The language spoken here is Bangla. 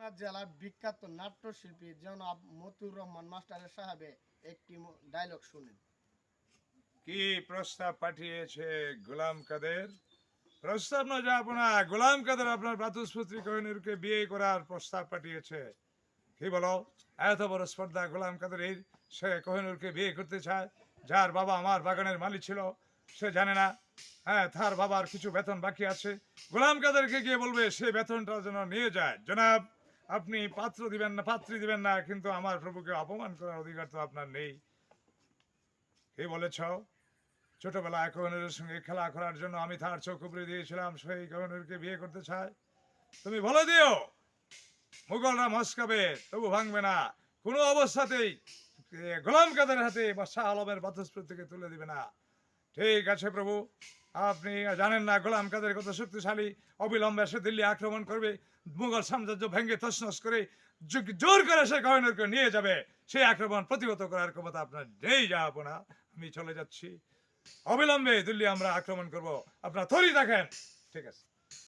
বগুড়া জেলার বিখ্যাত নাট্যশিল্পী জনাব মতিউর রহমান মাস্টারের সাহেবে একটি ডায়লগ শুনেন। কি প্রস্তাব পাঠিয়েছে গোলাম কাদের? প্রস্তাব না যাব না, গোলাম কাদের আপনার ভ্রাতুষ্পুত্রী কোহিনূরকে বিয়ে করার প্রস্তাব পাঠিয়েছে। কি বলো? এত বড় স্পর্ধা গোলাম কাদের, সে কোহিনূরকে বিয়ে করতে চায়, যার বাবা আমার বাগানের মালিক ছিল। সে জানে না, হ্যাঁ, তার বাবার কিছু বেতন বাকি আছে। গোলাম কাদেরকে গিয়ে বলবে সে বেতনটা যেন নিয়ে যায়। জনাব, আপনি পাত্র দিবেন না, পাত্রী দিবেন না, কিন্তু আমার প্রভুকে অপমান করার অধিকার তো আপনার নেই। কি বলেছ? ছোটবেলায় কোহিনূরের সঙ্গে খেলা করার জন্য আমি তার চোখ উপড়ে দিয়েছিলাম, সেই কোহিনূরকে বিয়ে করতে চায়। তুমি বলে দিও মুঘলরা মস্কাবে, তবু ভাঙবে না। কোনো অবস্থাতেই গোলাম কাদের হাতে বা শাহ আলমের বাতুস্পৃতিকে তুলে দিবে না। ঠিক আছে প্রভু, আপনি জানেন না গোলাম কাদের কত শক্তিশালী। অবিলম্বে সে দিল্লি আক্রমণ করবে, মুঘল সাম্রাজ্য ভেঙে তছনছ করে জোর করে সে কোহিনূরকে নিয়ে যাবে। সেই আক্রমণ প্রতিহত করার ক্ষমতা আপনার নেই যাবো না। আমি চলে যাচ্ছি, অবিলম্বে দিল্লি আমরা আক্রমণ করব, আপনারা তৈরি থাকেন। ঠিক আছে।